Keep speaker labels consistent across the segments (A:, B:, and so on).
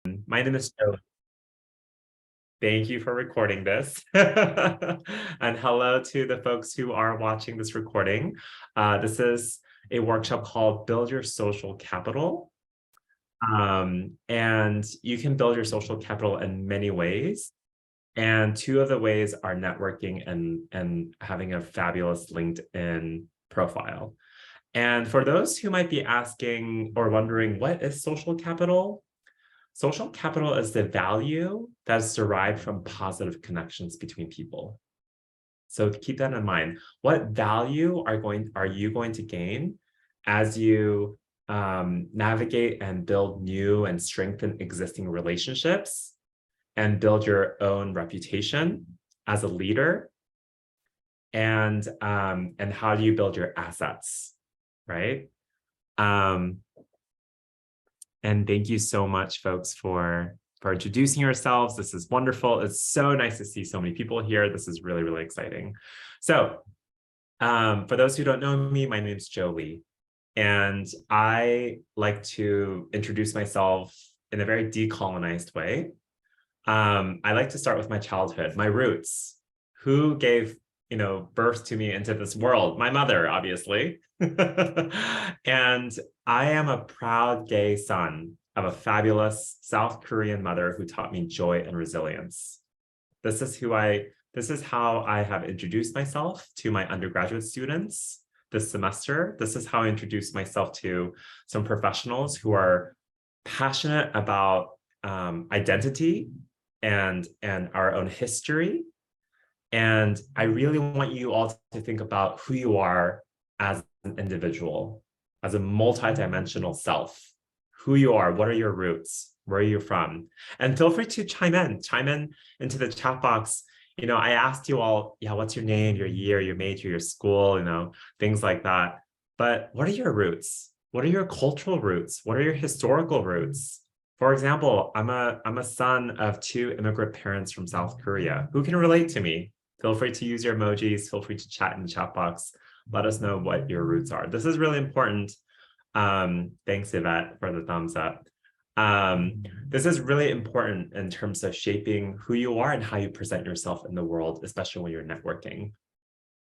A: My name is Joe. Thank you for recording this. And hello to the folks who are watching this recording. This is a workshop called Build Your Social Capital. And you can build your social capital in many ways. And two of the ways are networking and having a fabulous LinkedIn profile. And for those who might be asking or wondering, what is social capital? Social capital is the value that's derived from positive connections between people. So keep that in mind. What value are you going to gain as you navigate and build new and strengthen existing relationships and build your own reputation as a leader? And how do you build your assets, right? And thank you so much, folks, for introducing yourselves. This is wonderful. It's so nice to see so many people here. This is really, really exciting. So for those who don't know me, my name is Jolie, and I like to introduce myself in a very decolonized way. I like to start with my childhood, my roots. Who gave birth to me into this world? My mother, obviously. And I am a proud gay son of a fabulous South Korean mother who taught me joy and resilience. This is how I have introduced myself to my undergraduate students this semester. This is how I introduce myself to some professionals who are passionate about identity and our own history. And I really want you all to think about who you are as an individual, as a multidimensional self, who you are, what are your roots, where are you from? And feel free to chime in into the chat box. I asked you all, what's your name, your year, your major, your school, things like that. But what are your roots? What are your cultural roots? What are your historical roots? For example, I'm a son of two immigrant parents from South Korea. Who can relate to me? Feel free to use your emojis. Feel free to chat in the chat box. Let us know what your roots are. This is really important. Thanks, Yvette, for the thumbs up. This is really important in terms of shaping who you are and how you present yourself in the world, especially when you're networking.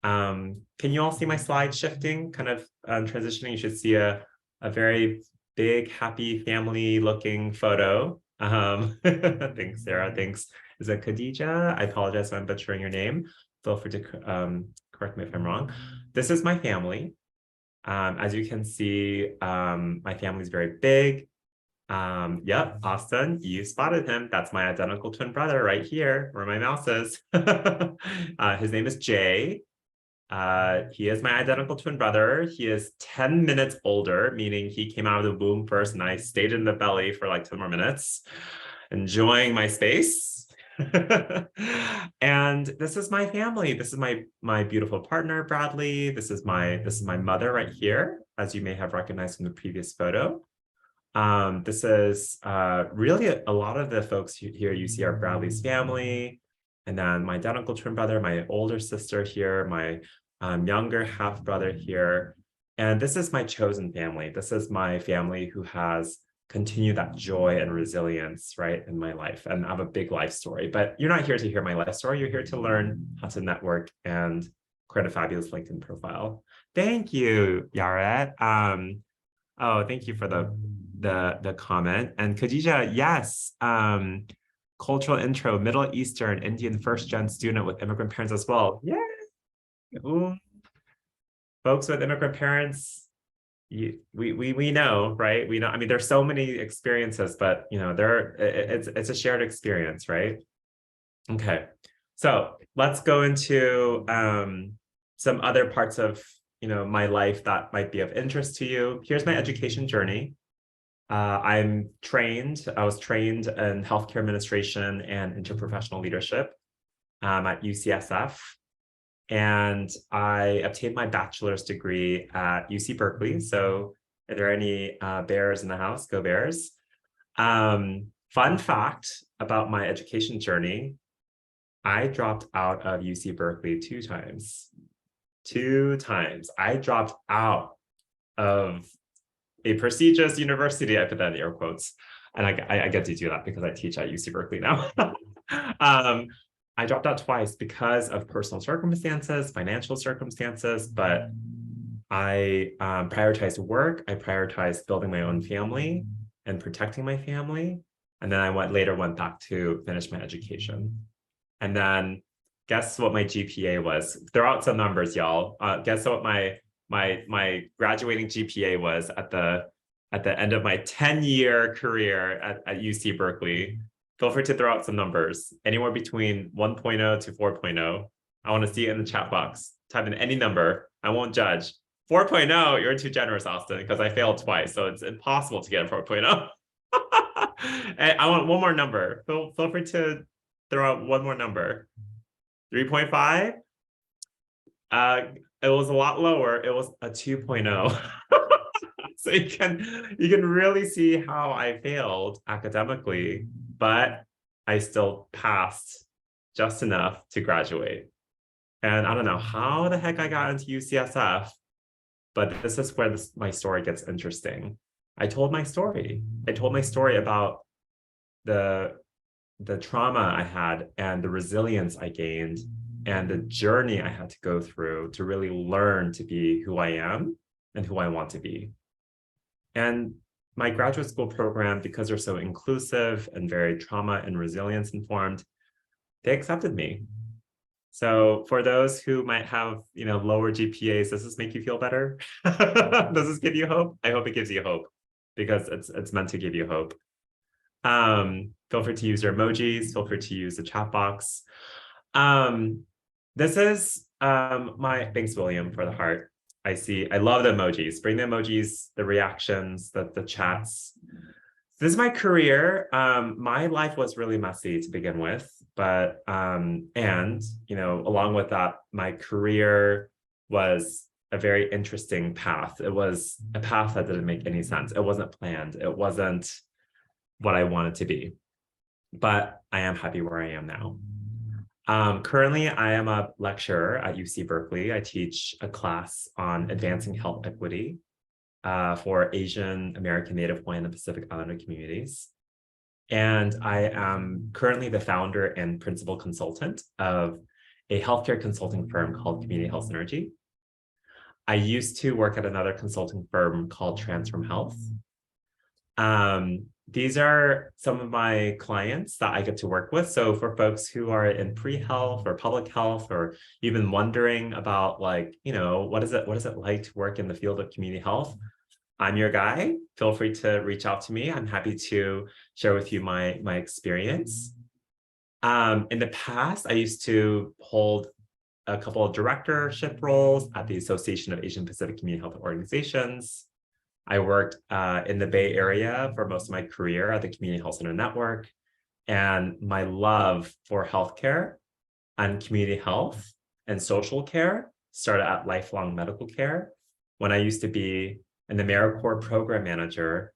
A: Can you all see my slide shifting, kind of transitioning? You should see a very big, happy family looking photo. Thanks, Sarah. Thanks. Is it Khadija? I apologize if I'm butchering your name. Feel free to correct me if I'm wrong. This is my family. As you can see, my family is very big. Yep, Austin, you spotted him. That's my identical twin brother right here, where my mouse is. His name is Jay. He is my identical twin brother. He is 10 minutes older, meaning he came out of the womb first and I stayed in the belly for like 10 more minutes, enjoying my space. And this is my family. This is my beautiful partner, Bradley. This is my mother right here, as you may have recognized from the previous photo. This is really a lot of the folks here you see are Bradley's family. And then my identical twin brother, my older sister here, my younger half brother here. And this is my chosen family. This is my family who has continued that joy and resilience, right, in my life. And I have a big life story, but you're not here to hear my life story. You're here to learn how to network and create a fabulous LinkedIn profile. Thank you, Yaret. Oh, thank you for the comment. And Khadija, yes, cultural intro, Middle Eastern, Indian first-gen student with immigrant parents as well. Yeah. Ooh. Folks with immigrant parents, we know, right? We know, I mean, there's so many experiences, but it's a shared experience, right? Okay, so let's go into some other parts of my life that might be of interest to you. Here's my education journey. I was trained in healthcare administration and interprofessional leadership at UCSF. And I obtained my bachelor's degree at UC Berkeley. So are there any Bears in the house? Go Bears. Fun fact about my education journey, I dropped out of UC Berkeley 2 times. 2 times. I dropped out of a prestigious university, I put that in air quotes, And I get to do that because I teach at UC Berkeley now. I dropped out twice because of personal circumstances, financial circumstances, but I prioritized work. I prioritized building my own family and protecting my family. And then I later went back to finish my education. And then guess what my GPA was? Throw out some numbers, y'all. Guess what my graduating GPA was at the end of my 10-year career at UC Berkeley. Feel free to throw out some numbers, anywhere between 1.0 to 4.0. I want to see it in the chat box. Type in any number. I won't judge. 4.0, you're too generous, Austin, because I failed twice, so it's impossible to get a 4.0. And I want one more number. Feel free to throw out one more number. 3.5. It was a lot lower. It was a 2.0. So you can really see how I failed academically, but I still passed just enough to graduate. And I don't know how the heck I got into UCSF, but this is where my story gets interesting. I told my story. I told my story about the trauma I had and the resilience I gained and the journey I had to go through to really learn to be who I am and who I want to be. And my graduate school program, because they're so inclusive and very trauma and resilience informed, they accepted me. So for those who might have, lower GPAs, does this make you feel better? Does this give you hope? I hope it gives you hope, because it's meant to give you hope. Feel free to use your emojis. Feel free to use the chat box. This is thanks, William, for the heart. I love the emojis. Bring the emojis, the reactions, the chats. This is my career. My life was really messy to begin with, but along with that, my career was a very interesting path. It was a path that didn't make any sense. It wasn't planned. It wasn't what I wanted to be, but I am happy where I am now. Currently, I am a lecturer at UC Berkeley. I teach a class on advancing health equity for Asian American, Native Hawaiian, and Pacific Islander communities. And I am currently the founder and principal consultant of a healthcare consulting firm called Community Health Synergy. I used to work at another consulting firm called Transform Health. These are some of my clients that I get to work with. So for folks who are in pre-health or public health, or even wondering about what is it like to work in the field of community health, I'm your guy. Feel free to reach out to me. I'm happy to share with you my experience. In the past, I used to hold a couple of directorship roles at the Association of Asian Pacific Community Health Organizations. I worked in the Bay Area for most of my career at the Community Health Center Network. And my love for healthcare and community health and social care started at Lifelong Medical Care, when I used to be an AmeriCorps program manager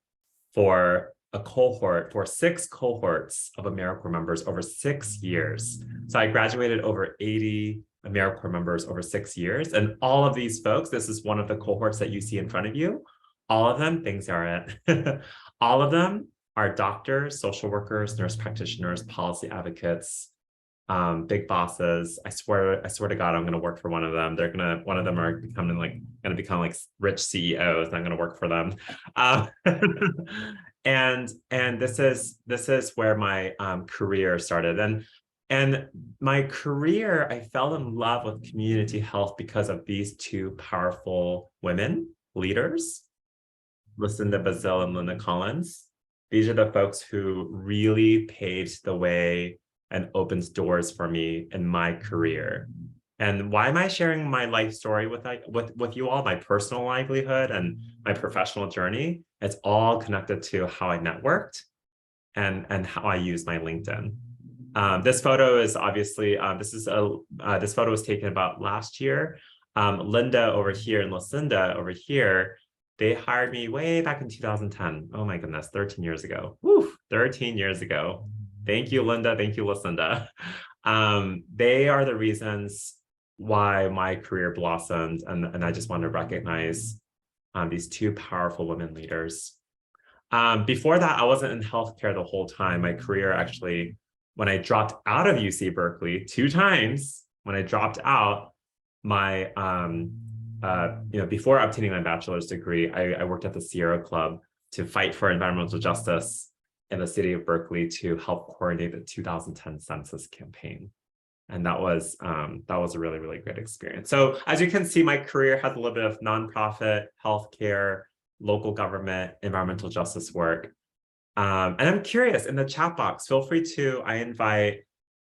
A: for for 6 cohorts of AmeriCorps members over 6 years. So I graduated over 80 AmeriCorps members over 6 years. And all of these folks, this is one of the cohorts that you see in front of you. All of them, thanks, Ariette. All of them are doctors, social workers, nurse practitioners, policy advocates, big bosses. I swear to God, I'm going to work for one of them. One of them are going to become like rich CEOs, and I'm going to work for them. And this is where my career started. And my career, I fell in love with community health because of these 2 powerful women leaders, Lucinda Bazille and Linda Collins. These are the folks who really paved the way and opens doors for me in my career. And why am I sharing my life story with you all, my personal livelihood and my professional journey? It's all connected to how I networked and how I use my LinkedIn. This photo is obviously, this photo was taken about last year. Linda over here and Lucinda over here, they hired me way back in 2010. Oh my goodness, 13 years ago. Woo, 13 years ago. Thank you, Linda. Thank you, Lucinda. They are the reasons why my career blossomed. And I just want to recognize these 2 powerful women leaders. Before that, I wasn't in healthcare the whole time. My career actually, when I dropped out of UC Berkeley 2 times, when I dropped out, my before obtaining my bachelor's degree, I worked at the Sierra Club to fight for environmental justice in the city of Berkeley to help coordinate the 2010 census campaign. And that was a really, really great experience. So as you can see, my career has a little bit of nonprofit, healthcare, local government, environmental justice work. And I'm curious, in the chat box, feel free to, I invite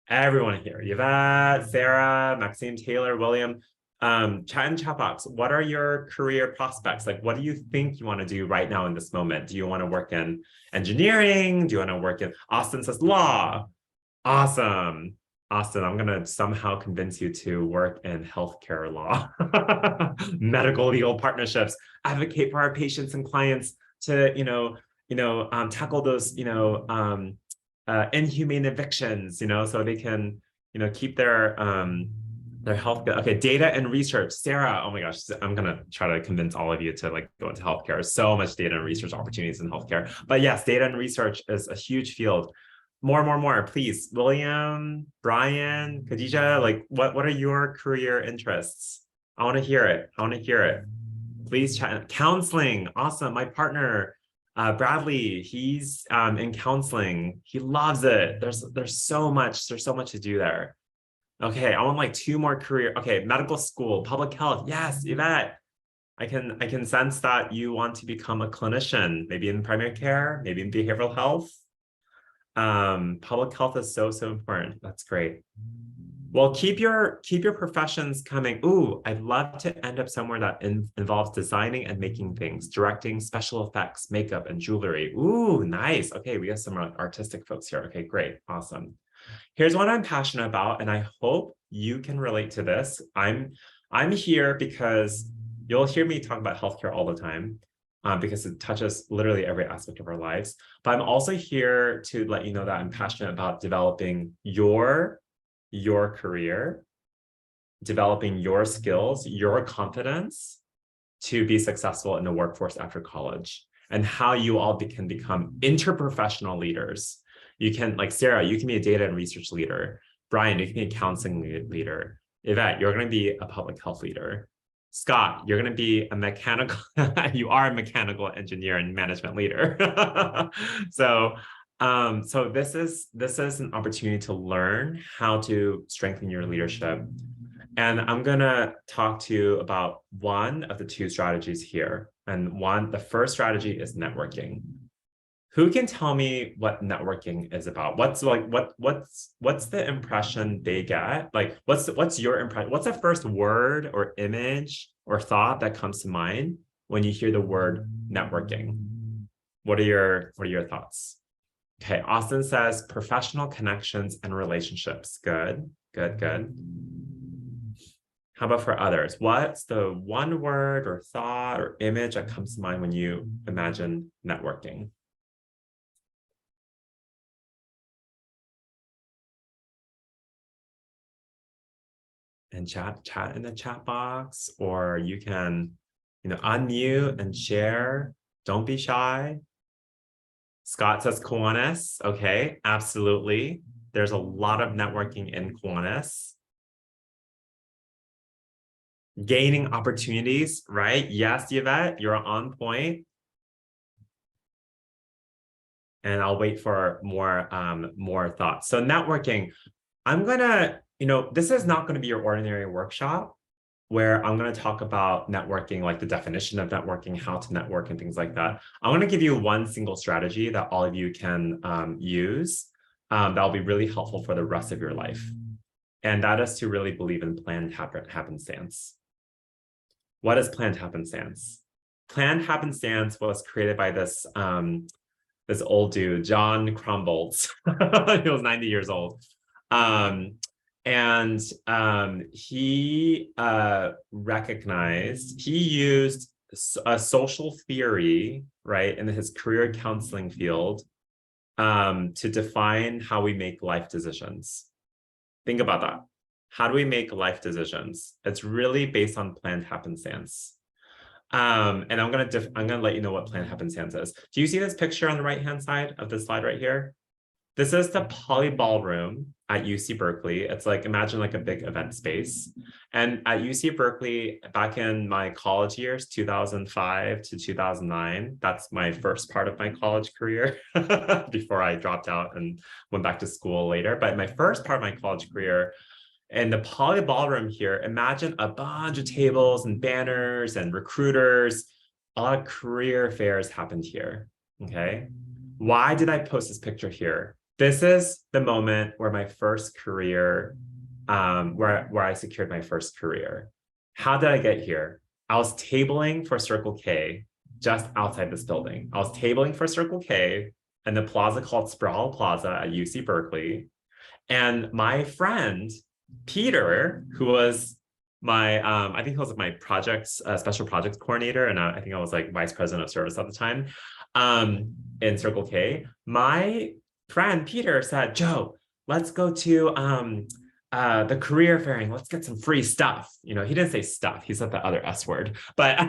A: everyone here, Yvette, Sarah, Maxine, Taylor, William, chat in chat box. What are your career prospects? Like, what do you think you want to do right now in this moment? Do you want to work in engineering? Do you want to work in, Austin says law. Awesome. Austin, I'm going to somehow convince you to work in healthcare law, medical legal partnerships, advocate for our patients and clients to, tackle those, inhumane evictions, so they can, keep their health good. Okay, data and research. Sarah, oh my gosh, I'm going to try to convince all of you to go into healthcare. So much data and research opportunities in healthcare. But yes, data and research is a huge field. More, please. William, Brian, Khadija, what are your career interests? I want to hear it. Please chat. Counseling, awesome. My partner, Bradley, he's in counseling. He loves it. There's so much to do there. Okay, I want 2 more career. Okay, medical school, public health. Yes, Yvette. I can sense that you want to become a clinician, maybe in primary care, maybe in behavioral health. Public health is so important. That's great. Well, keep your professions coming. Ooh, I'd love to end up somewhere that involves designing and making things, directing, special effects, makeup, and jewelry. Ooh, nice. Okay, we have some artistic folks here. Okay, great. Awesome. Here's what I'm passionate about, and I hope you can relate to this. I'm here because you'll hear me talk about healthcare all the time. Because it touches literally every aspect of our lives. But I'm also here to let you know that I'm passionate about developing your career, developing your skills, your confidence to be successful in the workforce after college, and how you all can become interprofessional leaders. You can, Sarah, you can be a data and research leader. Brian, you can be a counseling leader. Yvette, you're going to be a public health leader. Scott, you're going to be a mechanical, you are a mechanical engineer and management leader. So this is an opportunity to learn how to strengthen your leadership. And I'm going to talk to you about one of the 2 strategies here. And the first strategy is networking. Who can tell me what networking is about? What's the impression they get? What's your impression? What's the first word or image or thought that comes to mind when you hear the word networking? What are your thoughts? Okay, Austin says professional connections and relationships. Good. How about for others? What's the one word or thought or image that comes to mind when you imagine networking? And chat in the chat box, or you can, unmute and share. Don't be shy. Scott says Kiwanis. Okay, absolutely. There's a lot of networking in Kiwanis. Gaining opportunities, right? Yes, Yvette, you're on point. And I'll wait for more thoughts. So networking, I'm gonna, this is not going to be your ordinary workshop where I'm going to talk about networking, like the definition of networking, how to network and things like that. I'm going to give you one single strategy that all of you can use that'll be really helpful for the rest of your life. And that is to really believe in planned happenstance. What is planned happenstance? Planned happenstance was created by this old dude, John Crumboltz. He was 90 years old. He recognized, he used a social theory, right, in his career counseling field to define how we make life decisions. Think about that. How do we make life decisions? It's really based on planned happenstance. And I'm gonna let you know what Planned Happenstance is. Do you see this picture on the right-hand side of this slide right here? This is the Poly Ballroom at UC Berkeley. It's like, imagine like a big event space. And at UC Berkeley, back in my college years, 2005 to 2009, that's my first part of my college career before I dropped out and went back to school later. But my first part of my college career, in the Poly Ballroom here, imagine a bunch of tables and banners and recruiters. A lot of career fairs happened here, okay? Why did I post this picture here? This is the moment where my first career, where I secured my first career. How did I get here? I was tabling for Circle K just outside this building. I was tabling for Circle K in the plaza called Sproul Plaza at UC Berkeley. And my friend, Peter, who was my, I think he was my special projects coordinator. And I think I was like vice president of service at the time in Circle K. My friend Peter said, Joe, let's go to the career fairing. Let's get some free stuff. You know, he didn't say stuff. He said the other S word. But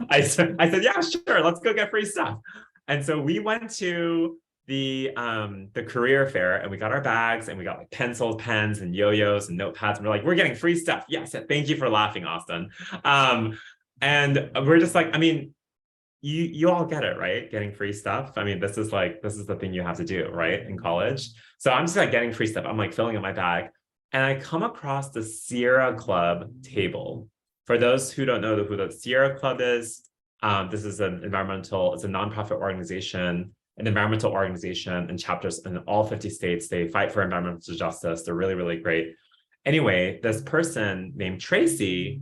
A: I said, yeah, sure. Let's go get free stuff. And so we went to the career fair and we got our bags and we got like pencils, pens, and yo-yos and notepads. And we're like, we're getting free stuff. Yes. Thank you for laughing, Austin. And we're just like, I mean, you all get it, right? Getting free stuff. I mean, this is the thing you have to do, right? In college. So I'm just like getting free stuff. I'm like filling up my bag and I come across the Sierra Club table. For those who don't know who the Sierra Club is, this is it's a nonprofit organization, an environmental organization and chapters in all 50 states. They fight for environmental justice. They're really, really great. Anyway, this person named Tracy,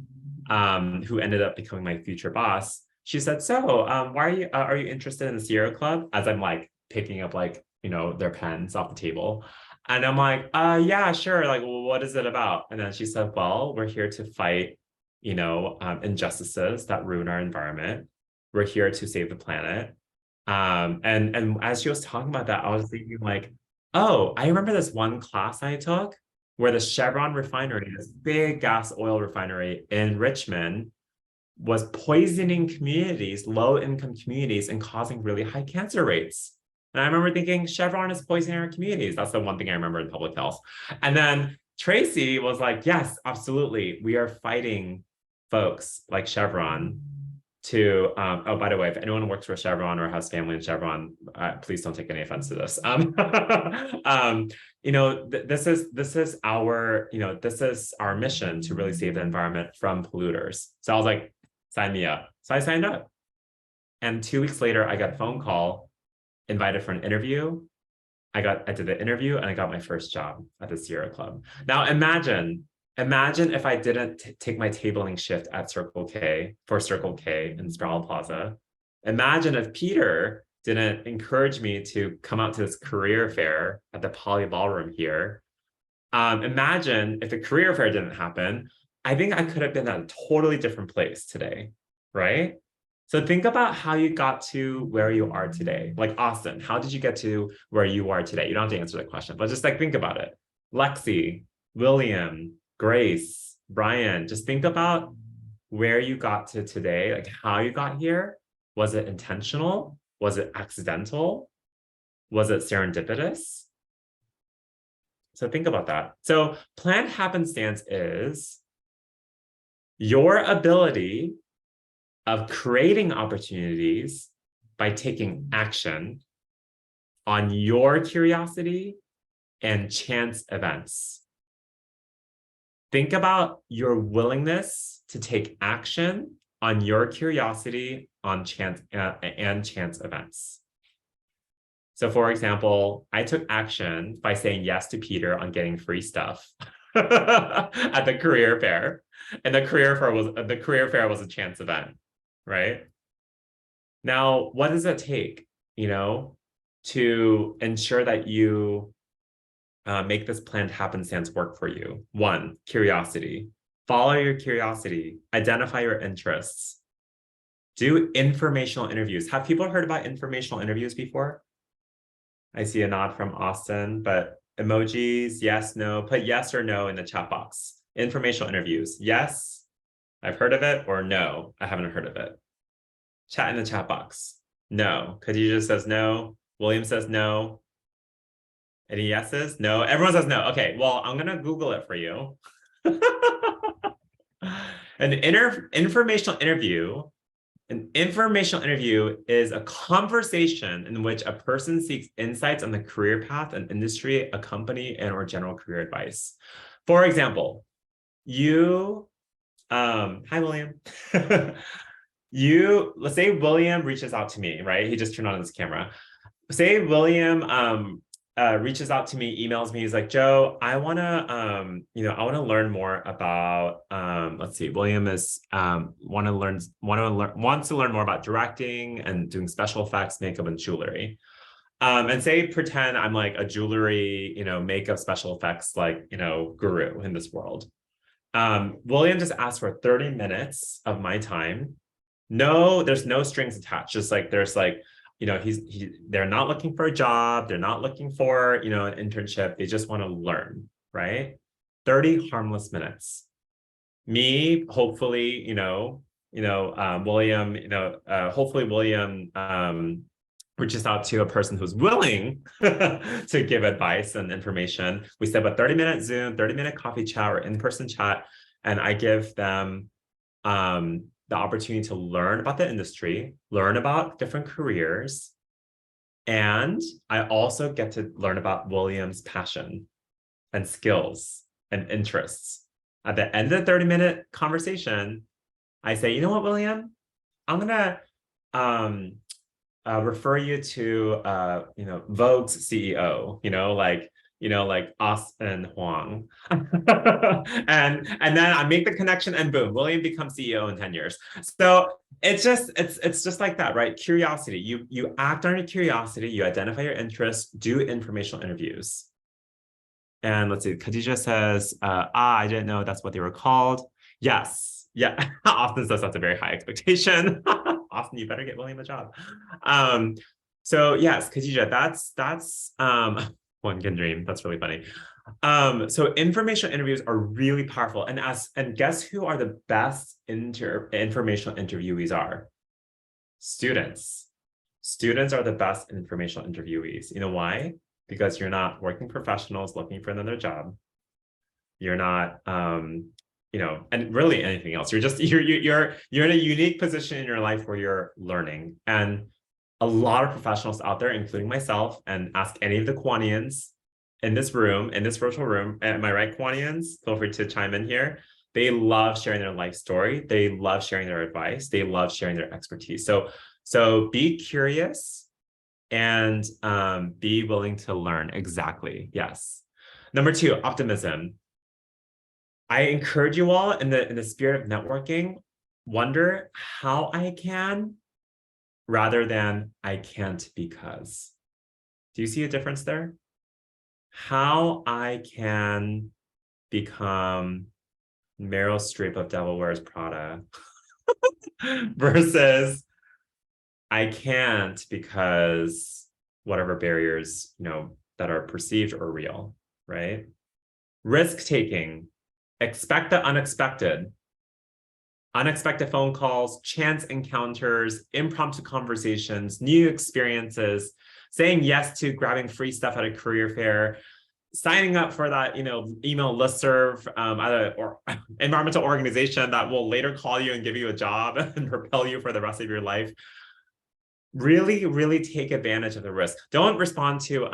A: who ended up becoming my future boss, she said, so why are you interested in the Sierra Club? As I'm like picking up like, you know, their pens off the table. And I'm like, yeah, sure. Like, well, what is it about? And then she said, well, we're here to fight, you know, injustices that ruin our environment. We're here to save the planet. And as she was talking about that, I was thinking like, oh, I remember this one class I took where the Chevron refinery, this big gas oil refinery in Richmond, was poisoning communities, low-income communities, and causing really high cancer rates. And I remember thinking, Chevron is poisoning our communities. That's the one thing I remember in public health. And then Tracy was like, yes, absolutely. We are fighting folks like Chevron to, oh, by the way, if anyone works for Chevron or has family in Chevron, please don't take any offense to this. You know, this is our, you know, this is our mission to really save the environment from polluters. So I was like, sign me up. So I signed up. And 2 weeks later, I got a phone call, invited for an interview. I did the interview and I got my first job at the Sierra Club. Now imagine if I didn't take my tabling shift at Circle K in Sproul Plaza. Imagine if Peter didn't encourage me to come out to this career fair at the Poly Ballroom here. Imagine if the career fair didn't happen, I think I could have been at a totally different place today, right? So think about how you got to where you are today. Like Austin, how did you get to where you are today? You don't have to answer that question, but just like think about it. Lexi, William, Grace, Brian, just think about where you got to today, like how you got here. Was it intentional? Was it accidental? Was it serendipitous? So think about that. So planned happenstance is your ability of creating opportunities by taking action on your curiosity and chance events. Think about your willingness to take action on your curiosity on chance events. So for example, I took action by saying yes to Peter on getting free stuff at the career fair. And the career fair was a chance event, right? Now, what does it take, you know, to ensure that you make this planned happenstance work for you? 1, curiosity. Follow your curiosity. Identify your interests. Do informational interviews. Have people heard about informational interviews before? I see a nod from Austin, but emojis, yes, no. Put yes or no in the chat box. Informational interviews. Yes, I've heard of it, or no, I haven't heard of it. Chat in the chat box. No. Khadija says no. William says no. Any yeses? No. Everyone says no. Okay, well, I'm going to Google it for you. An informational interview. An informational interview is a conversation in which a person seeks insights on the career path, an industry, a company, and or general career advice. For example, you, hi, William. Let's say William reaches out to me, right? He just turned on his camera. Say William reaches out to me, emails me. He's like, Joe, I want to learn more about, let's see, William is wants to learn more about directing and doing special effects, makeup, and jewelry. And say, pretend I'm like a jewelry, makeup, special effects, like, guru in this world. William just asked for 30 minutes of my time. No, there's no strings attached. Just like, there's like, they're not looking for a job. They're not looking for, an internship. They just want to learn, right? 30 harmless minutes. Me, hopefully, William, hopefully William reaches out to a person who's willing to give advice and information. We set up a 30-minute Zoom, 30-minute coffee chat or in-person chat, and I give them the opportunity to learn about the industry, learn about different careers, and I also get to learn about William's passion and skills and interests. At the end of the 30-minute conversation, I say, you know what, William? I'm gonna refer you to Vogue's CEO, like Austin Huang. and then I make the connection and boom, William becomes CEO in 10 years. So it's just like that, right? Curiosity. You act on your curiosity, you identify your interests, do informational interviews. And let's see, Khadija says, I didn't know that's what they were called. Yes. Yeah. Austin says that's a very high expectation. Austin, you better get William a job. So yes, Khadija, that's one can dream. That's really funny. So informational interviews are really powerful. And guess who are the best informational interviewees are? Students. Students are the best informational interviewees. You know why? Because you're not working professionals looking for another job. You're not, and really anything else. You're in a unique position in your life where you're learning. And a lot of professionals out there, including myself, and ask any of the Kiwanians in this room, in this virtual room, am I right, Kiwanians? Feel free to chime in here. They love sharing their life story. They love sharing their advice. They love sharing their expertise. So be curious and be willing to learn. Exactly. Yes. Number 2, optimism. I encourage you all in the spirit of networking, wonder how I can rather than I can't because. Do you see a difference there? How I can become Meryl Streep of Devil Wears Prada versus I can't because whatever barriers, that are perceived or real, right? Risk taking, expect the unexpected. Unexpected phone calls, chance encounters, impromptu conversations, new experiences, saying yes to grabbing free stuff at a career fair, signing up for that, email listserv or environmental organization that will later call you and give you a job and propel you for the rest of your life. Really, really take advantage of the risk. Don't respond to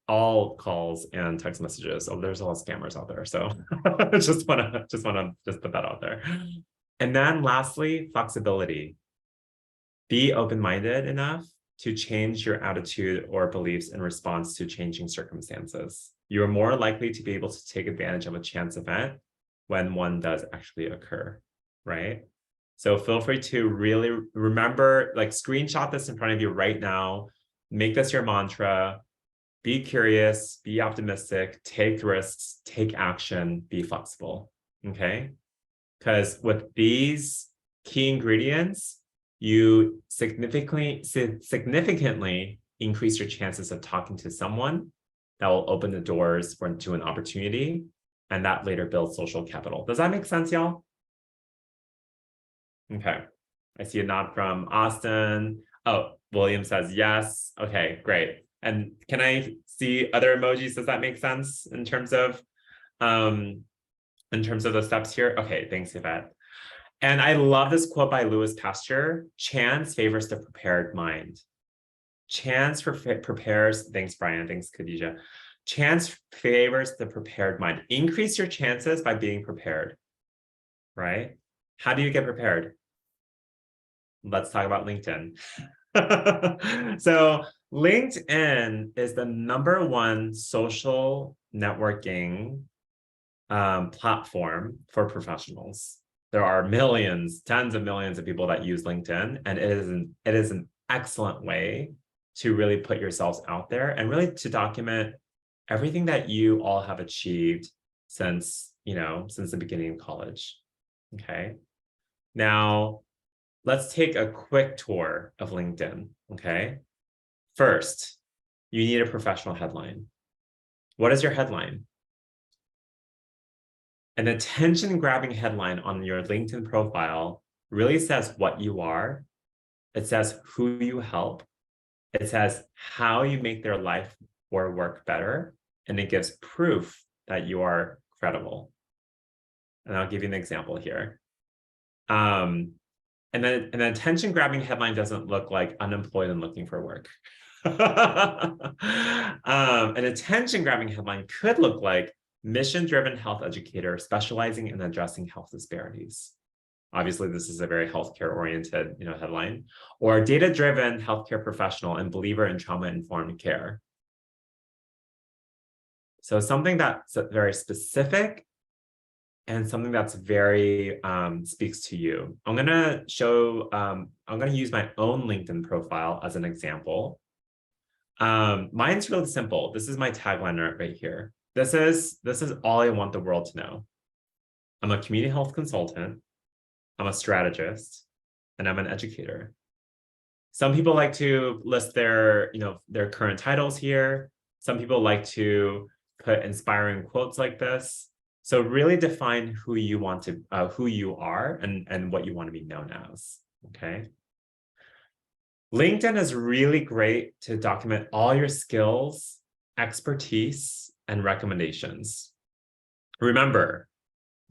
A: all calls and text messages. Oh, there's a lot of scammers out there. So just wanna put that out there. And then lastly, flexibility. Be open-minded enough to change your attitude or beliefs in response to changing circumstances. You are more likely to be able to take advantage of a chance event when one does actually occur, right? So feel free to really remember, like screenshot this in front of you right now, make this your mantra. Be curious, be optimistic, take risks, take action, be flexible, okay? Because with these key ingredients, you significantly increase your chances of talking to someone that will open the doors to an opportunity, and that later builds social capital. Does that make sense, y'all? Okay, I see a nod from Austin. Oh, William says yes. Okay, great. And can I see other emojis? Does that make sense in terms of the steps here? Okay, thanks, Yvette. And I love this quote by Louis Pasteur: chance favors the prepared mind. Chance prepares, thanks, Brian, thanks, Khadija. Chance favors the prepared mind. Increase your chances by being prepared, right? How do you get prepared? Let's talk about LinkedIn. So LinkedIn is the #1 social networking platform for professionals. There are millions, tens of millions of people that use LinkedIn, and it is an excellent way to really put yourselves out there and really to document everything that you all have achieved since the beginning of college. Okay. Now, let's take a quick tour of LinkedIn. Okay. First, you need a professional headline. What is your headline? An attention-grabbing headline on your LinkedIn profile really says what you are. It says who you help. It says how you make their life or work better. And it gives proof that you are credible. And I'll give you an example here. And then an attention-grabbing headline doesn't look like unemployed and looking for work. An attention-grabbing headline could look like mission-driven health educator specializing in addressing health disparities. Obviously, this is a very healthcare-oriented, headline. Or data-driven healthcare professional and believer in trauma-informed care. So something that's very specific and something that's very speaks to you. I'm gonna use my own LinkedIn profile as an example. Mine's really simple. This is my tagline right here. This is all I want the world to know. I'm a community health consultant, I'm a strategist, and I'm an educator. Some people like to list their current titles here. Some people like to put inspiring quotes like this. So really define who you are and what you want to be known as, okay? LinkedIn is really great to document all your skills, expertise, and recommendations. Remember,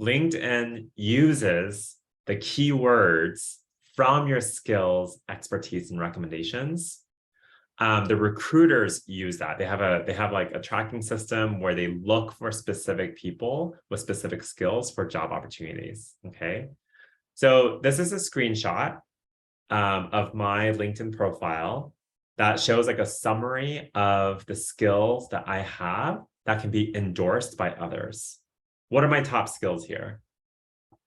A: LinkedIn uses the keywords from your skills, expertise, and recommendations. The recruiters use that. They have like a tracking system where they look for specific people with specific skills for job opportunities. Okay, so this is a screenshot of my LinkedIn profile that shows like a summary of the skills that I have that can be endorsed by others. What are my top skills here?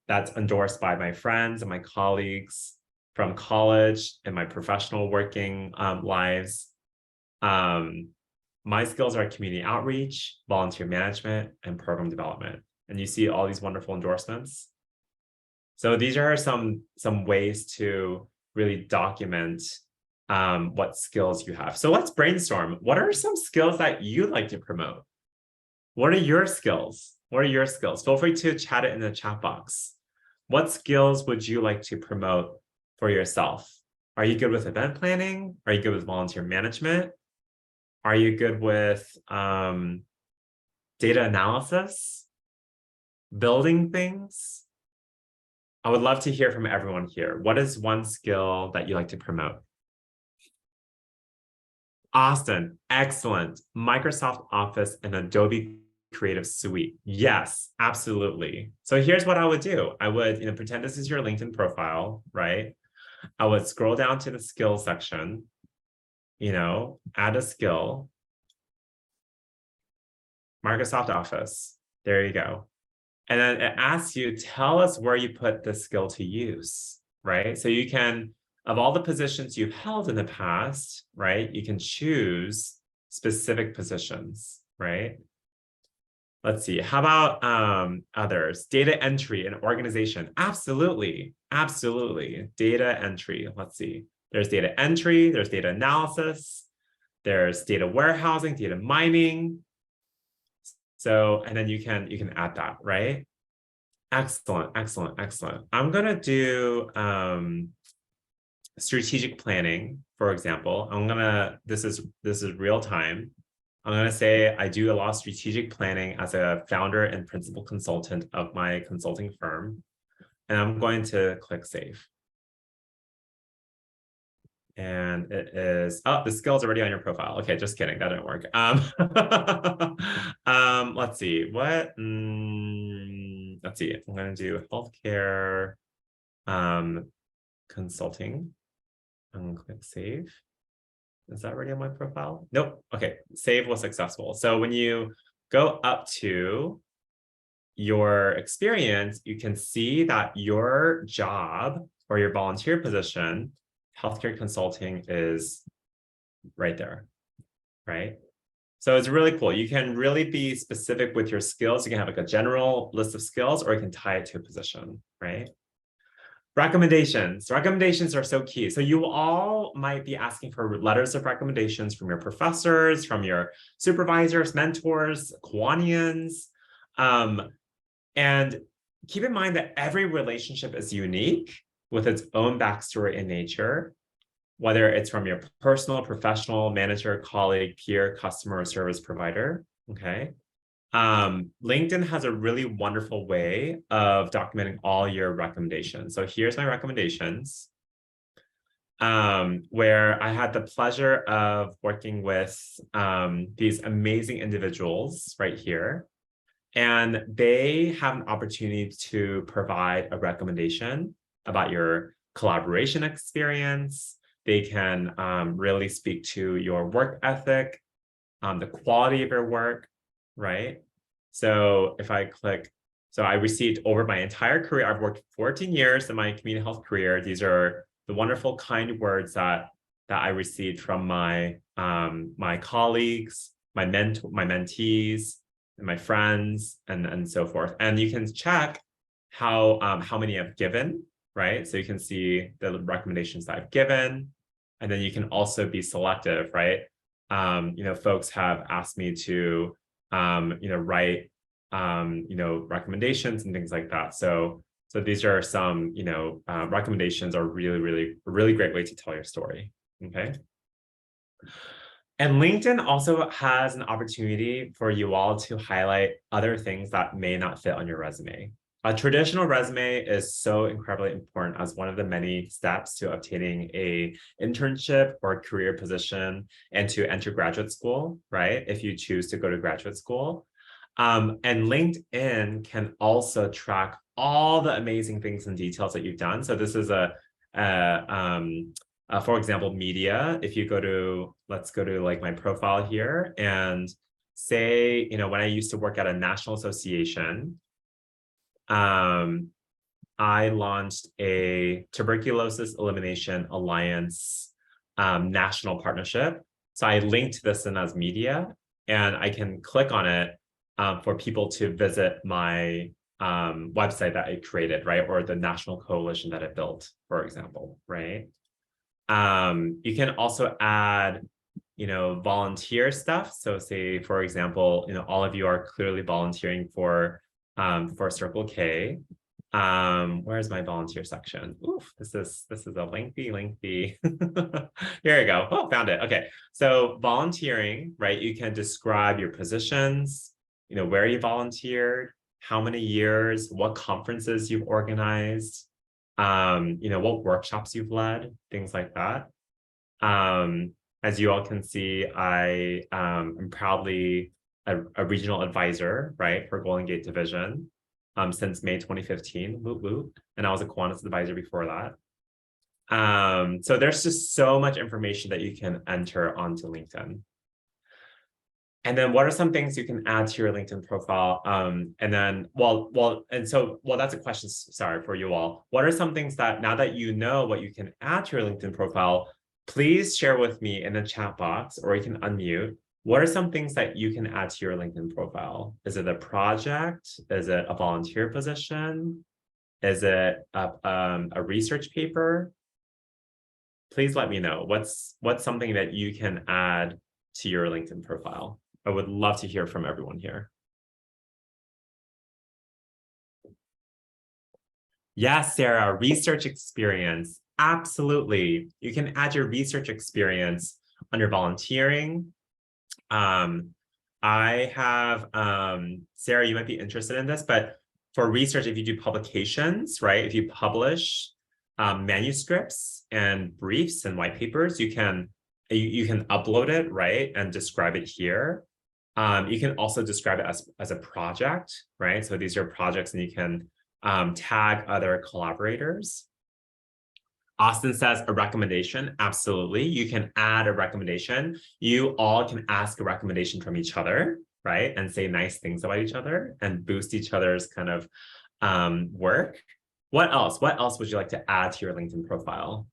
A: That's endorsed by my friends and my colleagues from college and my professional working lives. My skills are community outreach, volunteer management, and program development. And you see all these wonderful endorsements. So these are some ways to really document what skills you have. So let's brainstorm. What are some skills that you'd like to promote? What are your skills? What are your skills? Feel free to chat it in the chat box. What skills would you like to promote for yourself? Are you good with event planning? Are you good with volunteer management? Are you good with data analysis? Building things? I would love to hear from everyone here. What is one skill that you like to promote? Austin, excellent. Microsoft Office and Adobe Creative Suite. Yes, absolutely. So here's what I would do. I would, pretend this is your LinkedIn profile, right? I would scroll down to the skills section, add a skill. Microsoft Office. There you go. And then it asks you, tell us where you put this skill to use, right? So you can, of all the positions you've held in the past, right, you can choose specific positions, right? Let's see. How about others? Data entry and organization. Absolutely. Absolutely. Data entry. Let's see. There's data entry. There's data analysis. There's data warehousing, data mining. So, and then you can add that, right? Excellent, excellent, excellent. I'm going to do strategic planning, for example, this is real time. I'm gonna say I do a lot of strategic planning as a founder and principal consultant of my consulting firm. And I'm going to click save. And it is, oh, the skill's already on your profile. Okay, just kidding, that didn't work. Let's see, let's see, I'm gonna do healthcare consulting. I'm gonna click save. Is that already on my profile? Nope. Okay, save was successful. So when you go up to your experience, you can see that your job or your volunteer position, healthcare consulting, is right there, right? So it's really cool. You can really be specific with your skills. You can have like a general list of skills, or you can tie it to a position, right? Recommendations. Recommendations are so key. So you all might be asking for letters of recommendations from your professors, from your supervisors, mentors, Kiwanians. And keep in mind that every relationship is unique with its own backstory and nature, whether it's from your personal, professional, manager, colleague, peer, customer, or service provider, okay? LinkedIn has a really wonderful way of documenting all your recommendations. So here's my recommendations, where I had the pleasure of working with these amazing individuals right here. And they have an opportunity to provide a recommendation about your collaboration experience. They can really speak to your work ethic, the quality of your work, right? So if I click, so I received over my entire career, I've worked 14 years in my community health career. These are the wonderful, kind words that I received from my my colleagues, my mentees, and my friends, and so forth. And you can check how many I've given, right? So you can see the recommendations that I've given, and then you can also be selective, right? Folks have asked me to, write, recommendations and things like that. So these are some, recommendations are really great way to tell your story. Okay. And LinkedIn also has an opportunity for you all to highlight other things that may not fit on your resume. A traditional resume is so incredibly important as one of the many steps to obtaining a internship or career position and to enter graduate school, right? If you choose to go to graduate school. And LinkedIn can also track all the amazing things and details that you've done. So this is for example, media. If you go to, let's go to like my profile here and say, when I used to work at a national association, I launched a Tuberculosis Elimination Alliance national partnership. So I linked this in as media, and I can click on it for people to visit my website that I created, right? Or the national coalition that I built, for example, right? You can also add, volunteer stuff. So say, for example, all of you are clearly volunteering for Circle K. Where's my volunteer section? Oof, this is a lengthy. Here we go. Oh, found it. Okay. So volunteering, right? You can describe your positions, where you volunteered, how many years, what conferences you've organized, what workshops you've led, things like that. As you all can see, I am proudly a regional advisor, right, for Golden Gate Division since May 2015, woot woot, and I was a Kiwanis advisor before that. So there's just so much information that you can enter onto LinkedIn. And then what are some things you can add to your LinkedIn profile? And then, that's a question, sorry, for you all. What are some things that, now that you know what you can add to your LinkedIn profile, please share with me in the chat box, or you can unmute. What are some things that you can add to your LinkedIn profile? Is it a project? Is it a volunteer position? Is it a research paper? Please let me know. What's something that you can add to your LinkedIn profile? I would love to hear from everyone here. Yes, Sarah, research experience. Absolutely. You can add your research experience under volunteering. I have, Sarah, you might be interested in this, but for research, if you do publications, right, if you publish manuscripts and briefs and white papers, you can upload it, right, and describe it here. You can also describe it as a project, right? So these are projects and you can tag other collaborators. Austin says a recommendation. Absolutely. You can add a recommendation. You all can ask a recommendation from each other, right? And say nice things about each other and boost each other's kind of work. What else? What else would you like to add to your LinkedIn profile?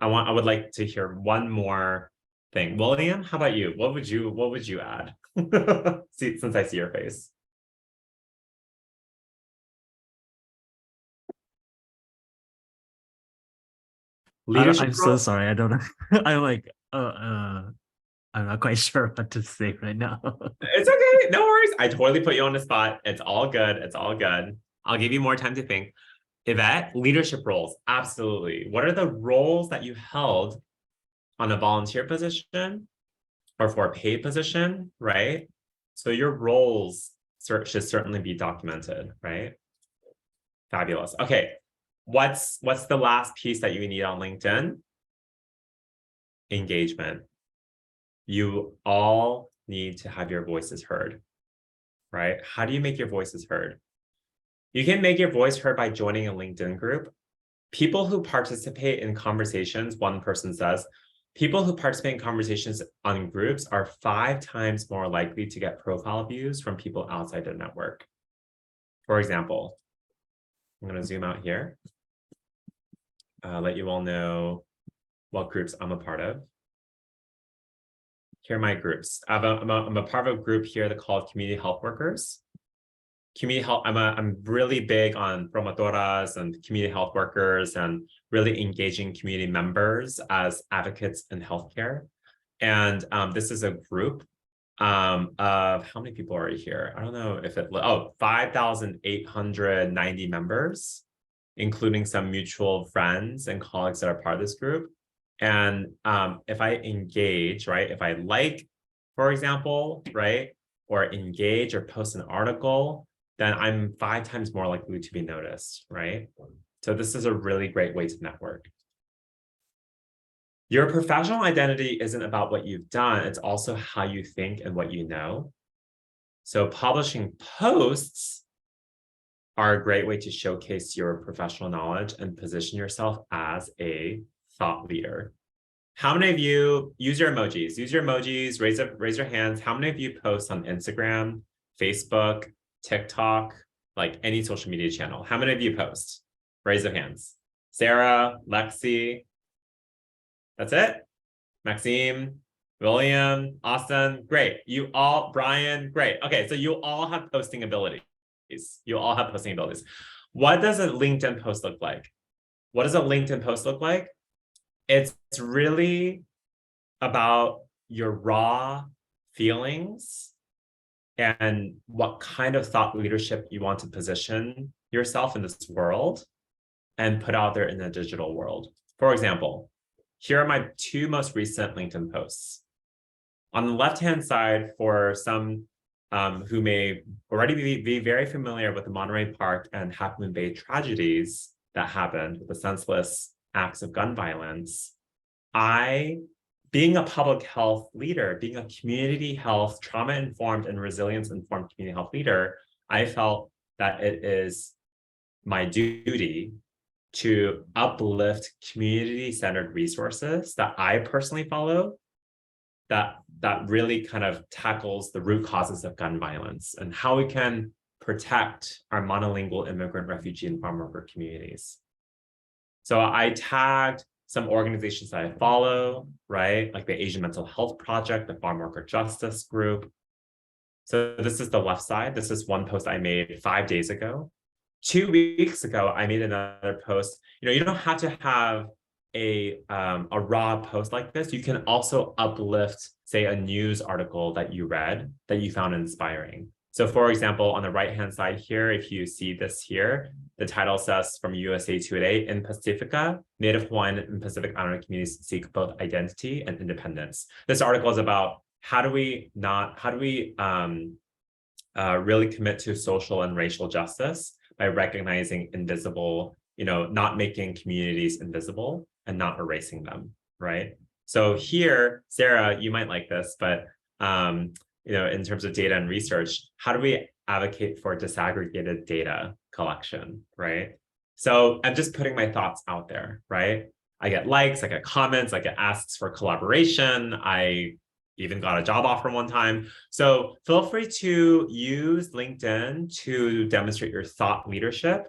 A: I would like to hear one more thing. William, how about you? What would you add? See, since I see your face. Leadership
B: I'm so
A: role.
B: sorry. I don't know. I'm like, I'm not quite sure what to say right now.
A: It's okay. No worries. I totally put you on the spot. It's all good. It's all good. I'll give you more time to think. Yvette, leadership roles. Absolutely. What are the roles that you held on a volunteer position or for a paid position, right? So your roles should certainly be documented, right? Fabulous. Okay. What's the last piece that you need on LinkedIn? Engagement. You all need to have your voices heard, right? How do you make your voices heard? You can make your voice heard by joining a LinkedIn group. People who participate in conversations, one person says, people who participate in conversations on groups are 5 times more likely to get profile views from people outside their network. For example, I'm going to zoom out here, let you all know what groups I'm a part of. Here are my groups. I'm a part of a group here that called Community Health Workers. Community health, I'm really big on promotoras and community health workers and really engaging community members as advocates in healthcare. And this is a group of how many people are here? I don't know if 5,890 members, including some mutual friends and colleagues that are part of this group. And if I engage, right, if I like, for example, right, or engage or post an article, then I'm 5 times more likely to be noticed, right? So this is a really great way to network. Your professional identity isn't about what you've done, it's also how you think and what you know. So publishing posts are a great way to showcase your professional knowledge and position yourself as a thought leader. How many of you use your emojis? Use your emojis, raise your hands. How many of you post on Instagram, Facebook, TikTok, like any social media channel? How many of you post? Raise your hands. Sarah, Lexi. That's it? Maxime, William, Austin. Great. You all, Brian, great. Okay, so you all have posting abilities. You all have posting abilities. What does a LinkedIn post look like? What does a LinkedIn post look like? It's really about your raw feelings and what kind of thought leadership you want to position yourself in this world and put out there in the digital world. For example, here are my 2 most recent LinkedIn posts. On the left-hand side, for some who may already be very familiar with the Monterey Park and Half Moon Bay tragedies that happened with the senseless acts of gun violence, being a public health leader, being a community health, trauma-informed and resilience-informed community health leader, I felt that it is my duty to uplift community-centered resources that I personally follow that really kind of tackles the root causes of gun violence and how we can protect our monolingual immigrant, refugee, and farm worker communities. So I tagged some organizations that I follow, right? Like the Asian Mental Health Project, the Farm Worker Justice Group. So this is the left side. This is one post I made 5 days ago. 2 weeks ago, I made another post. You don't have to have a raw post like this. You can also uplift, say, a news article that you read that you found inspiring. So for example, on the right-hand side here, if you see this here, The title says from USA Today, in Pacifica, Native Hawaiian and Pacific Islander communities seek both identity and independence. This article is about how do we really commit to social and racial justice by recognizing invisible, not making communities invisible and not erasing them, right? So here, Sarah, you might like this, but in terms of data and research, how do we advocate for disaggregated data collection, right? So I'm just putting my thoughts out there, right? I get likes, I get comments, I get asks for collaboration. I even got a job offer one time. So feel free to use LinkedIn to demonstrate your thought leadership,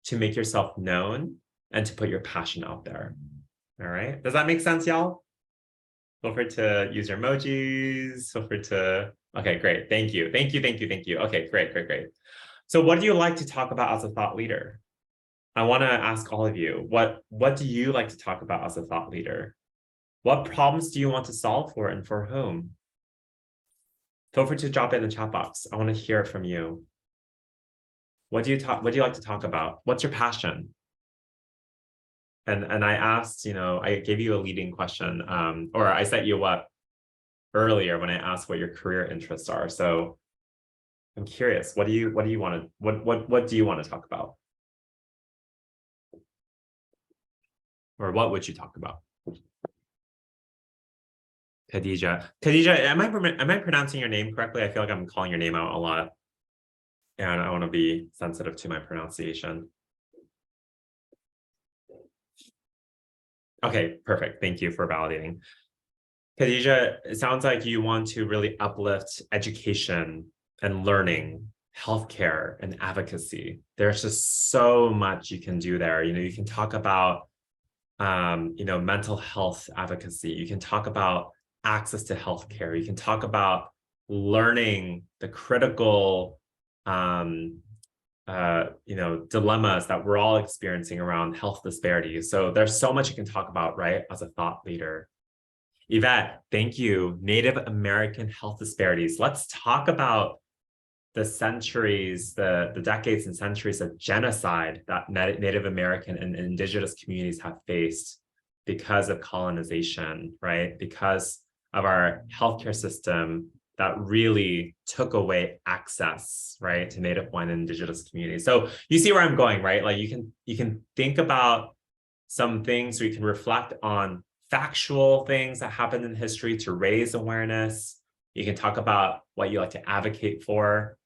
A: to make yourself known, and to put your passion out there. All right. Does that make sense, y'all? Feel free to use your emojis. Feel free to, okay, great. Thank you. Thank you. Okay, great. So what do you like to talk about as a thought leader? I want to ask all of you, what do you like to talk about as a thought leader? What problems do you want to solve for and for whom? Feel free to drop it in the chat box. I want to hear it from you. What do you like to talk about? What's your passion? And I asked, I gave you a leading question, or I set you up earlier when I asked what your career interests are. So I'm curious, what do you want to talk about? Or what would you talk about? Khadija, am I pronouncing your name correctly? I feel like I'm calling your name out a lot, and I want to be sensitive to my pronunciation. Okay, perfect. Thank you for validating. Khadija, it sounds like you want to really uplift education and learning, healthcare and advocacy. There's just so much you can do there. You can talk about, mental health advocacy. You can talk about access to healthcare. You can talk about learning the critical, dilemmas that we're all experiencing around health disparities. So there's so much you can talk about, right, as a thought leader. Yvette, thank you. Native American health disparities. Let's talk about the centuries, the decades and centuries of genocide that Native American and indigenous communities have faced because of colonization, right? Because of our healthcare system that really took away access, right, to Native Hawaiian and indigenous communities. So you see where I'm going, right? Like you can think about some things, or you can reflect on factual things that happened in history to raise awareness. You can talk about what you like to advocate for.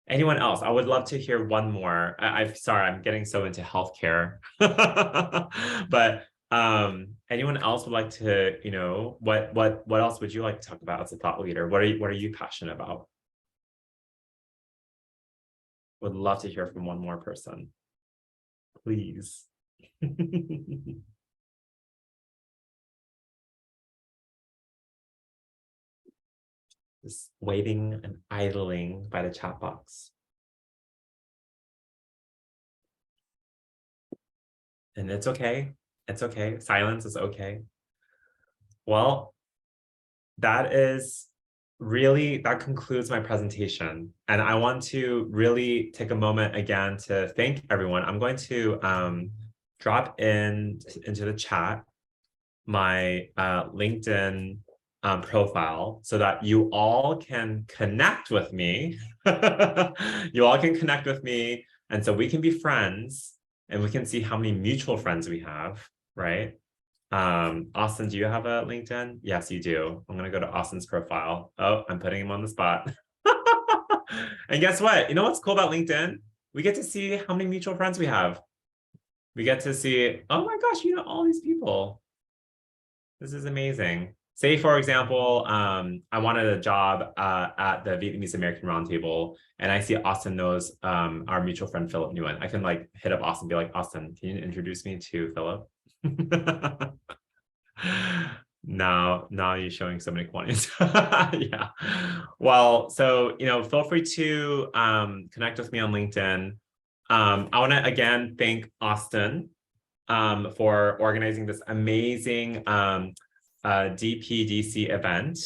A: Anyone else? I would love to hear one more. Sorry, I'm getting so into healthcare. But anyone else would like to, what else would you like to talk about as a thought leader? What are you passionate about? Would love to hear from one more person. Please. Just waiting and idling by the chat box. And it's okay. It's okay. Silence is okay. Well, that concludes my presentation. And I want to really take a moment again to thank everyone. I'm going to drop into the chat my LinkedIn profile so that you all can connect with me. You all can connect with me. And so we can be friends and we can see how many mutual friends we have, right? Austin, do you have a LinkedIn? Yes, you do. I'm going to go to Austin's profile. Oh, I'm putting him on the spot. And guess what? You know what's cool about LinkedIn? We get to see how many mutual friends we have. We get to see, oh my gosh, all these people. This is amazing. Say, for example, I wanted a job at the Vietnamese American Roundtable, and I see Austin knows our mutual friend, Philip Nguyen. I can hit up Austin and be like, Austin, can you introduce me to Philip? Now you're showing so many Kiwanis. Yeah. Well, so, feel free to connect with me on LinkedIn. I want to, again, thank Austin for organizing this amazing DPDC event.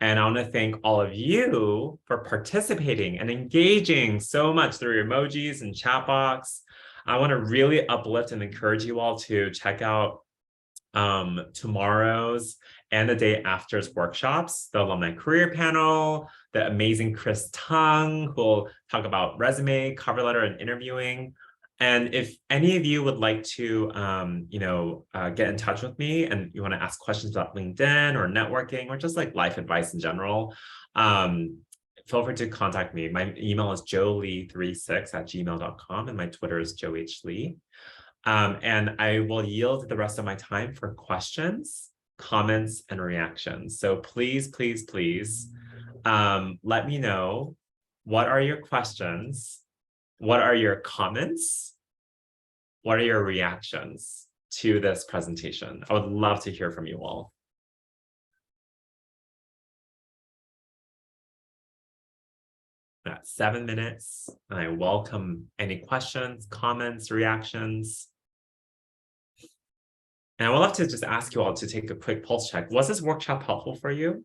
A: And I want to thank all of you for participating and engaging so much through your emojis and chat box. I want to really uplift and encourage you all to check out tomorrow's and the day after's workshops, the alumni career panel, the amazing Chris Tung, who will talk about resume, cover letter, and interviewing. And if any of you would like to, get in touch with me and you want to ask questions about LinkedIn or networking or just like life advice in general, feel free to contact me. My email is joelee36@gmail.com and my Twitter is joehlee. And I will yield the rest of my time for questions, comments, and reactions. So please, please, please let me know, what are your questions? What are your comments? What are your reactions to this presentation? I would love to hear from you all. At 7 minutes, and I welcome any questions, comments, reactions. And I would love to just ask you all to take a quick pulse check. Was this workshop helpful for you?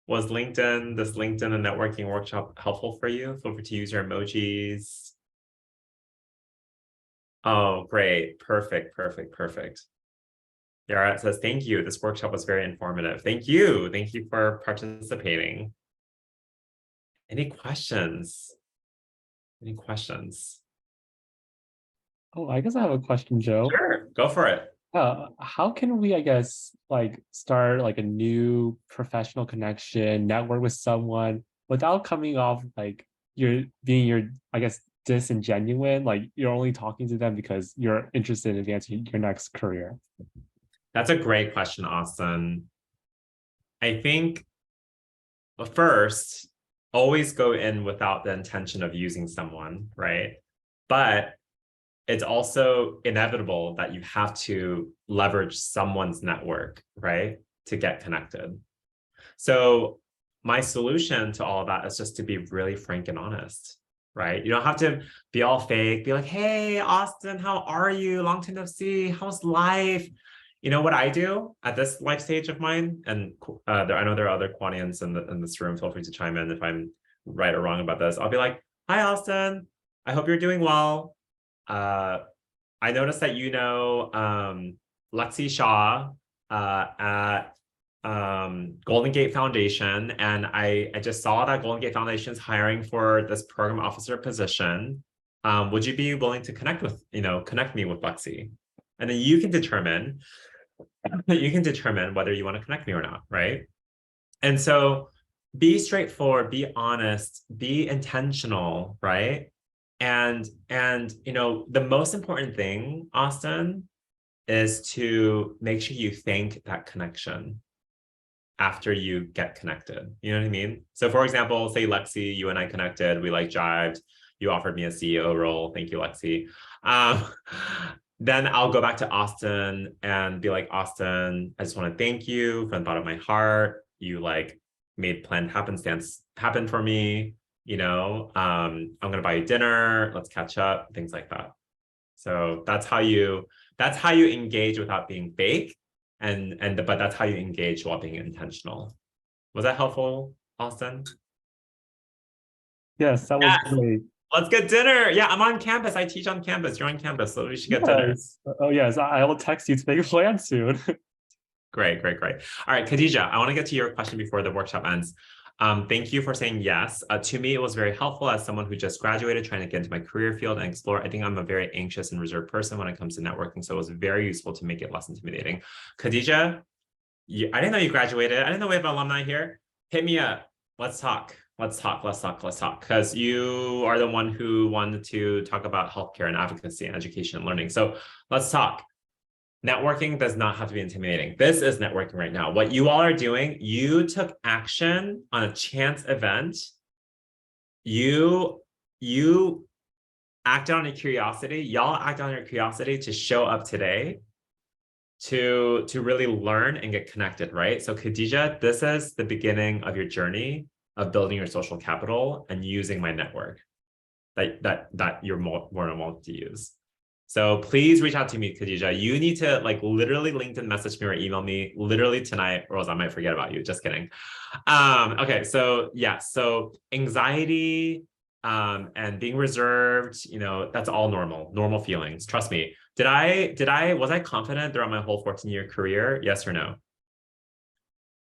A: Was this LinkedIn and networking workshop helpful for you? Feel free to use your emojis. Oh, great. Perfect, perfect, perfect. Yara says, thank you. This workshop was very informative. Thank you. Thank you for participating. Any questions? Any questions?
C: Oh, I guess I have a question, Joe.
A: Sure, go for it.
C: How can we, I guess, like start like a new professional connection, network with someone without coming off like you're I guess, disingenuous, like you're only talking to them because you're interested in advancing your next career?
A: That's a great question, Austin. I think first, always go in without the intention of using someone, right? But it's also inevitable that you have to leverage someone's network, right, to get connected. So my solution to all of that is just to be really frank and honest, right? You don't have to be all fake, be like, hey, Austin, how are you? Long time no see. How's life? You know what I do at this life stage of mine? And I know there are other Kiwanians in this room. Feel free to chime in if I'm right or wrong about this. I'll be like, hi, Austin. I hope you're doing well. I noticed that you know Lexi Shaw at Golden Gate Foundation, and I just saw that Golden Gate Foundation is hiring for this program officer position. Would you be willing to connect me with Lexi? And then you can determine whether you want to connect me or not, right? And so be straightforward, be honest, be intentional, right? And the most important thing, Austin, is to make sure you thank that connection after you get connected. You know what I mean? So for example, say Lexi, you and I connected, we like jived, you offered me a CEO role. Thank you, Lexi. Then I'll go back to Austin and be like, Austin, I just want to thank you from the bottom of my heart. You like made planned happenstance happen for me. I'm gonna buy you dinner, let's catch up, things like that. So that's how you engage without being fake, but that's how you engage while being intentional. Was that helpful, Austin?
C: Yes, that was great.
A: Let's get dinner. Yeah, I'm on campus. I teach on campus. You're on campus, so we should get dinner.
C: Oh yes, I will text you to make a plan soon.
A: Great. All right, Khadija, I want to get to your question before the workshop ends. Thank you for saying yes. To me, it was very helpful as someone who just graduated, trying to get into my career field and explore. I think I'm a very anxious and reserved person when it comes to networking, so it was very useful to make it less intimidating. Khadija, I didn't know you graduated. I didn't know we have alumni here. Hit me up. Let's talk. Because you are the one who wanted to talk about healthcare and advocacy and education and learning. So let's talk. Networking does not have to be intimidating. This is networking right now. What you all are doing, you took action on a chance event. You acted on your curiosity. Y'all acted on your curiosity to show up today to really learn and get connected, right? So Khadija, this is the beginning of your journey of building your social capital and using my network that you're more than welcome to use. So please reach out to me, Khadija. You need to literally LinkedIn message me or email me literally tonight, or else I might forget about you. Just kidding. Okay, so yeah, so anxiety, and being reserved, that's all normal feelings. Trust me. Was I confident throughout my whole 14-year career? Yes or no?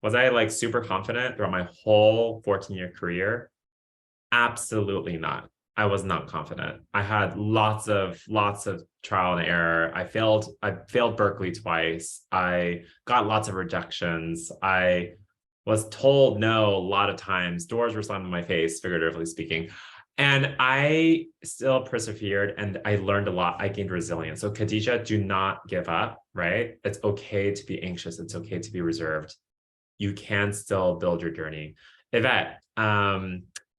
A: Was I like super confident throughout my whole 14-year career? Absolutely not. I was not confident. I had lots of trial and error. I failed Berkeley twice. I got lots of rejections. I was told no a lot of times. Doors were slammed in my face, figuratively speaking. And I still persevered and I learned a lot. I gained resilience. So Khadija, do not give up, right? It's okay to be anxious. It's okay to be reserved. You can still build your journey. Yvette,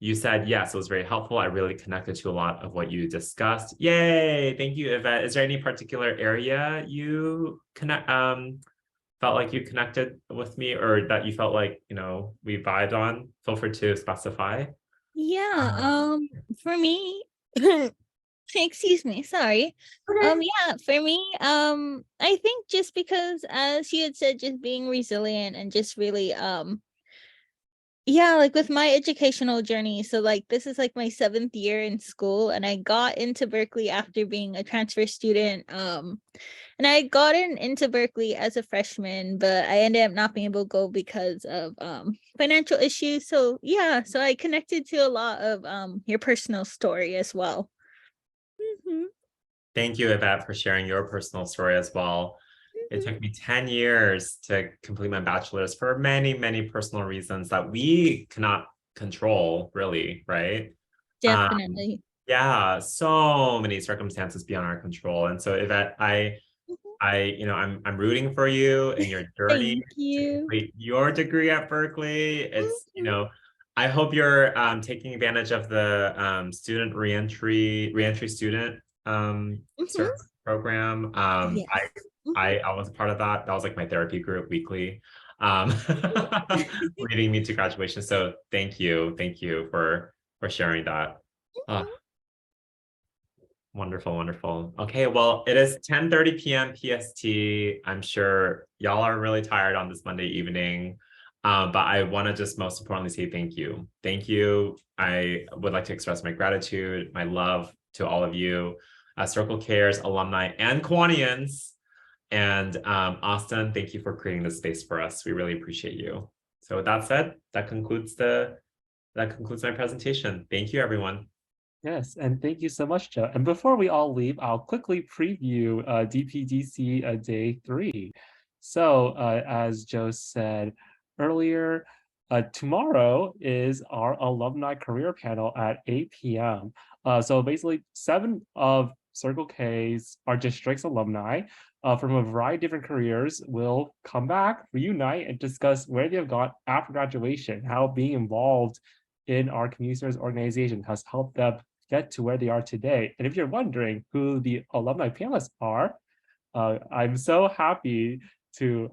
A: you said, yes, it was very helpful. I really connected to a lot of what you discussed. Yay, thank you, Yvette. Is there any particular area you felt like you connected with me or that you felt like, we vibed on? Feel free to specify.
D: Yeah, for me, excuse me, sorry. Yeah, for me, I think just because, as you had said, just being resilient and just really, yeah, like with my educational journey. So like this is like my 7th year in school, and I got into Berkeley after being a transfer student. And I had gotten into Berkeley as a freshman, but I ended up not being able to go because of financial issues. So yeah, so I connected to a lot of your personal story as well.
A: Thank you, Yvette, for sharing your personal story as well. It took me 10 years to complete my bachelor's for many, many personal reasons that we cannot control, really, right?
D: Definitely.
A: Yeah, so many circumstances beyond our control. And so Yvette, I'm rooting for you in your journey
D: Thank
A: to
D: you.
A: complete your degree at Berkeley. It's, I hope you're taking advantage of the student reentry student service program.
D: Yes.
A: I was a part of that. That was like my therapy group weekly, leading me to graduation. So thank you for sharing that. Wonderful, wonderful. Okay, well, it is 10:30 p.m. PST. I'm sure y'all are really tired on this Monday evening, but I want to just most importantly say thank you. Thank you. I would like to express my gratitude, my love to all of you, Circle K's alumni and Kiwanians. And Austin, thank you for creating this space for us. We really appreciate you. So with that said, that concludes my presentation. Thank you, everyone.
C: Yes, and thank you so much, Joe. And before we all leave, I'll quickly preview DPDC Day 3. So as Joe said earlier, tomorrow is our alumni career panel at 8 p.m. So basically 7 of Circle K's, our district's alumni from a variety of different careers will come back, reunite, and discuss where they have gone after graduation, how being involved in our community service organization has helped them get to where they are today. And if you're wondering who the alumni panelists are, I'm so happy to,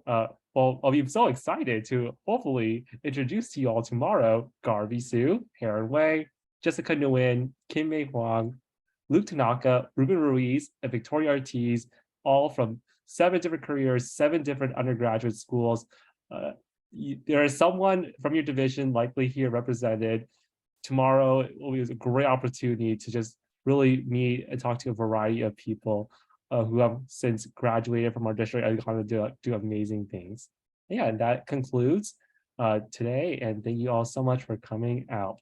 C: I'll be so excited to hopefully introduce to you all tomorrow, Garvey Sue, Heron Wei, Jessica Nguyen, Kim Mei Huang, Luke Tanaka, Ruben Ruiz, and Victoria Ortiz, all from 7 different careers, 7 different undergraduate schools. There is someone from your division likely here represented. Tomorrow will be a great opportunity to just really meet and talk to a variety of people who have since graduated from our district and gone to do amazing things. Yeah, and that concludes today. And thank you all so much for coming out.